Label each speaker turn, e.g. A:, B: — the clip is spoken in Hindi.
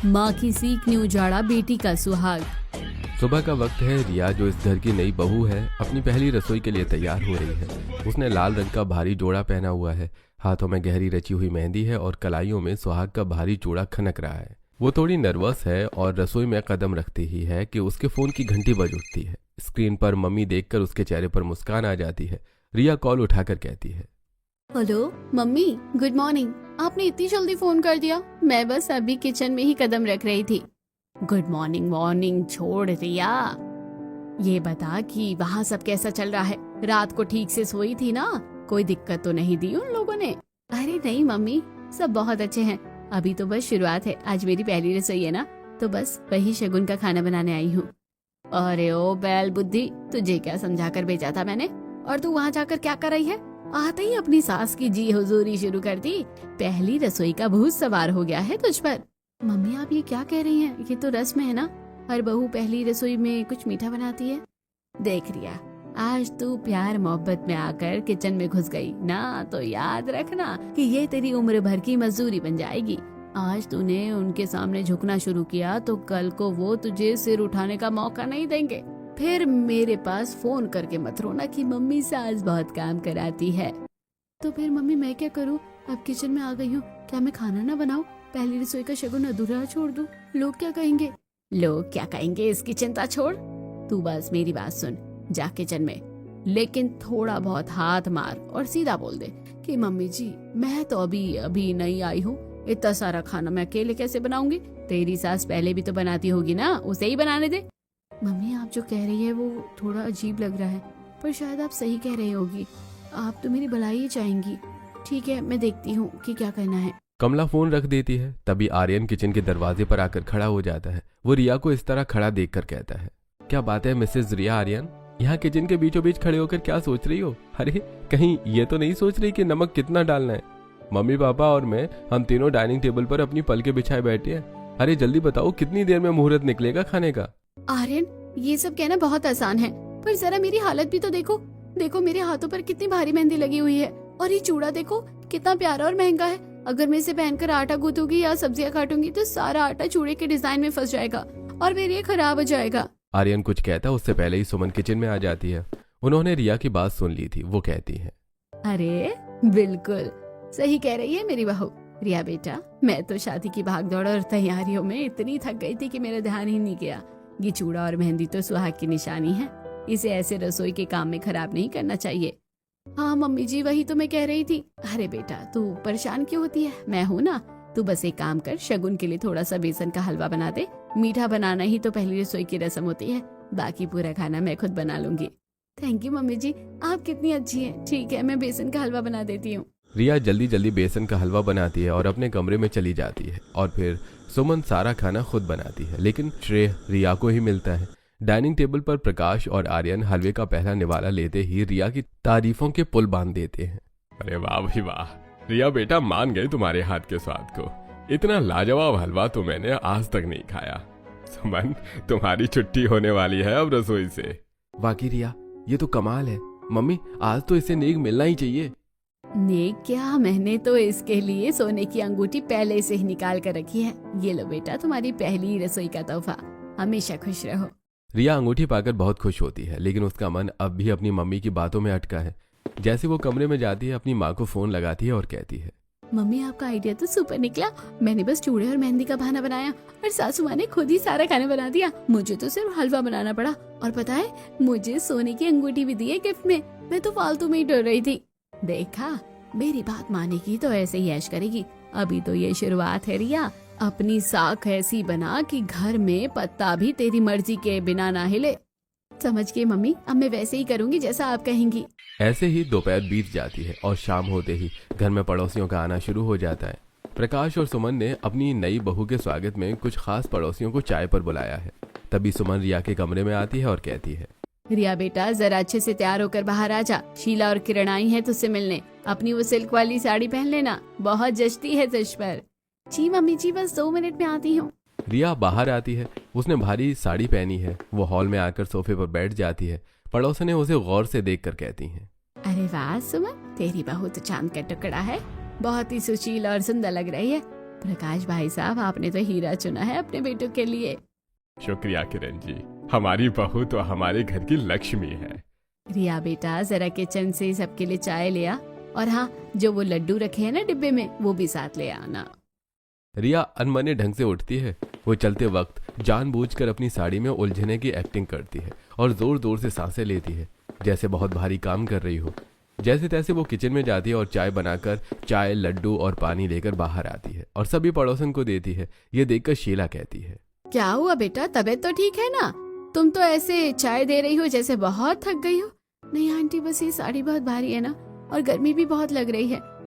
A: माँ की सीख ने उजाड़ा बेटी का सुहाग।
B: सुबह का वक्त है। रिया जो इस घर की नई बहू है अपनी पहली रसोई के लिए तैयार हो रही है। उसने लाल रंग का भारी जोड़ा पहना हुआ है, हाथों में गहरी रची हुई मेहंदी है और कलाइयों में सुहाग का भारी चूड़ा खनक रहा है। वो थोड़ी नर्वस है और रसोई में कदम रखते ही है कि उसके फोन की घंटी बज उठती है। स्क्रीन पर मम्मी देखकर उसके चेहरे पर मुस्कान आ जाती है। रिया कॉल उठाकर कहती है,
A: हेलो मम्मी, गुड मॉर्निंग। आपने इतनी जल्दी फोन कर दिया? मैं बस अभी किचन में ही कदम रख रही थी। गुड मॉर्निंग मॉर्निंग छोड़ रिया, ये बता कि वहाँ सब कैसा चल रहा है? रात को ठीक से सोई थी ना? कोई दिक्कत तो नहीं दी उन लोगों ने? अरे नहीं मम्मी, सब बहुत अच्छे हैं। अभी तो बस शुरुआत है, आज मेरी पहली रसोई है ना, तो बस वही शगुन का खाना बनाने आई हूँ। अरे ओ बैल बुद्धि, तुझे क्या समझा कर भेजा था मैंने? और तू वहाँ जाकर क्या कर रही है? आते ही अपनी सास की जी हुजूरी शुरू कर दी। पहली रसोई का भूत सवार हो गया है तुझ पर। मम्मी आप ये क्या कह रही हैं? ये तो रस्म है ना, हर बहू पहली रसोई में कुछ मीठा बनाती है। देख रिया, आज तू प्यार मोहब्बत में आकर किचन में घुस गई ना, तो याद रखना कि ये तेरी उम्र भर की मजदूरी बन जाएगी। आज तूने उनके सामने झुकना शुरू किया तो कल को वो तुझे सिर उठाने का मौका नहीं देंगे। फिर मेरे पास फोन करके मत रोना कि मम्मी सास बहुत काम कराती है। तो फिर मम्मी मैं क्या करूँ? अब किचन में आ गई हूँ, क्या मैं खाना ना बनाऊँ? पहली रसोई का शगुन अधूरा छोड़ दूँ? लोग क्या कहेंगे? लोग क्या कहेंगे इसकी चिंता छोड़, तू बस मेरी बात सुन। जा किचन में, लेकिन थोड़ा बहुत हाथ मार और सीधा बोल दे कि मम्मी जी मैं तो अभी नहीं आई हूँ, इतना सारा खाना मैं अकेले कैसे बनाऊंगी? तेरी सास पहले भी तो बनाती होगी ना, उसे ही बनाने दे। मम्मी आप जो कह रही है वो थोड़ा अजीब लग रहा है, पर शायद आप सही कह रही होगी। आप तो मेरी भलाई ही चाहेंगी। ठीक है, मैं देखती हूँ कि क्या करना है।
B: कमला फोन रख देती है। तभी आर्यन किचन के दरवाजे पर आकर खड़ा हो जाता है। वो रिया को इस तरह खड़ा देखकर कहता है, क्या बात है मिसेज रिया आर्यन, यहाँ किचन के बीचों बीच खड़े होकर क्या सोच रही हो? अरे कहीं ये तो नहीं सोच रही कि नमक कितना डालना है? मम्मी पापा और मैं, हम तीनों डाइनिंग टेबल पर अपनी पलके बिछाए बैठे हैं। अरे जल्दी बताओ कितनी देर में मुहूर्त निकलेगा खाने का?
A: आर्यन ये सब कहना बहुत आसान है, पर जरा मेरी हालत भी तो देखो। देखो मेरे हाथों पर कितनी भारी मेहंदी लगी हुई है, और ये चूड़ा देखो कितना प्यारा और महंगा है। अगर मैं इसे पहनकर आटा गूंथूंगी या सब्जियां काटूंगी तो सारा आटा चूड़े के डिजाइन में फंस जाएगा और फिर ये खराब हो जाएगा।
B: आर्यन कुछ कहता उससे पहले ही सुमन किचन में आ जाती है। उन्होंने रिया की बात सुन ली थी। वो कहती है,
A: अरे बिल्कुल सही कह रही है मेरी बहू। रिया बेटा, मैं तो शादी की भागदौड़ और तैयारियों में इतनी थक गई थी कि मेरा ध्यान ही नहीं गया। ये चूड़ा और मेहंदी तो सुहाग की निशानी है, इसे ऐसे रसोई के काम में खराब नहीं करना चाहिए। हाँ मम्मी जी, वही तो मैं कह रही थी। अरे बेटा तू परेशान क्यों होती है, मैं हूँ ना। तू बस एक काम कर, शगुन के लिए थोड़ा सा बेसन का हलवा बना दे। मीठा बनाना ही तो पहली रसोई की रस्म होती है, बाकी पूरा खाना मैं खुद बना लूंगी। थैंक यू मम्मी जी, आप कितनी अच्छी हैं। ठीक है, मैं बेसन का हलवा बना देती हूँ।
B: रिया जल्दी जल्दी बेसन का हलवा बनाती है और अपने कमरे में चली जाती है। और फिर सुमन सारा खाना खुद बनाती है, लेकिन श्रेय रिया को ही मिलता है। डाइनिंग टेबल पर प्रकाश और आर्यन हलवे का पहला निवाला लेते ही रिया की तारीफों के पुल बांध देते हैं। अरे वाह भाई वाह, रिया बेटा मान गए तुम्हारे हाथ के स्वाद को। इतना लाजवाब हलवा तो मैंने आज तक नहीं खाया। सुमन, तुम्हारी छुट्टी होने वाली है अब रसोई से। वाकई रिया, ये तो कमाल है। मम्मी आज तो इसे नेक मिलना ही चाहिए।
A: नेक क्या, मैंने तो इसके लिए सोने की अंगूठी पहले से ही निकाल कर रखी है। ये लो बेटा, तुम्हारी पहली रसोई का तोहफा। हमेशा खुश रहो।
B: रिया अंगूठी पाकर बहुत खुश होती है, लेकिन उसका मन अब भी अपनी मम्मी की बातों में अटका है। जैसे वो कमरे में जाती है, अपनी माँ को फोन लगाती है और कहती है,
A: मम्मी आपका आइडिया तो सुपर निकला। मैंने बस चूड़े और मेहंदी का बहाना बनाया और सासू माँ ने खुद ही सारा खाना बना दिया। मुझे तो सिर्फ हलवा बनाना पड़ा, और पता है मुझे सोने की अंगूठी भी दी है गिफ्ट में। मैं तो फालतू में ही डर रही थी। देखा, मेरी बात मानेगी तो ऐसे ही ऐश करेगी। अभी तो ये शुरुआत है रिया, अपनी साख ऐसी बना कि घर में पत्ता भी तेरी मर्जी के बिना ना हिले। समझ गई मम्मी, अब मैं वैसे ही करूंगी जैसा आप कहेंगी।
B: ऐसे ही दोपहर बीत जाती है और शाम होते ही घर में पड़ोसियों का आना शुरू हो जाता है। प्रकाश और सुमन ने अपनी नई बहू के स्वागत में कुछ खास पड़ोसियों को चाय पर बुलाया है। तभी सुमन रिया के कमरे में आती है और कहती है,
A: रिया बेटा जरा अच्छे से तैयार होकर बाहर आ जा। शीला और किरण आई है तुझसे मिलने। अपनी वो सिल्क वाली साड़ी पहन लेना, बहुत जचती है तुझ पर। जी मम्मी जी, बस 2 मिनट में आती हूँ।
B: रिया बाहर आती है। उसने भारी साड़ी पहनी है। वो हॉल में आकर सोफे पर बैठ जाती है। पड़ोसन ने उसे गौर से देखकर कहती हैं,
A: अरे वाह सुमन, तेरी बहू तो चांद का टुकड़ा है। बहुत ही सुशील और सुंदर लग रही है। प्रकाश भाई साहब, आपने तो हीरा चुना है अपने बेटों के लिए।
B: शुक्रिया किरण जी, हमारी बहू तो हमारे घर की लक्ष्मी है।
A: रिया बेटा, जरा किचन से सबके लिए चाय ले आ, और हाँ, जो वो लड्डू रखे हैं ना डिब्बे में, वो भी साथ ले आना।
B: रिया अनमने ढंग से उठती है। वो चलते वक्त जानबूझकर अपनी साड़ी में उलझने की एक्टिंग करती है और जोर जोर से सांसें लेती है, जैसे बहुत भारी काम कर रही हो। जैसे तैसे वो किचन में जाती है और चाय बनाकर चाय, लड्डू और पानी लेकर बाहर आती है और सभी पड़ोसन को देती है। ये देखकर शीला कहती है,
A: क्या हुआ बेटा, तबीयत तो ठीक है ना? तुम तो ऐसे चाय दे रही हो जैसे बहुत थक गई हो। नहीं आंटी, बस ये साड़ी बहुत भारी है ना, और गर्मी भी बहुत लग रही है,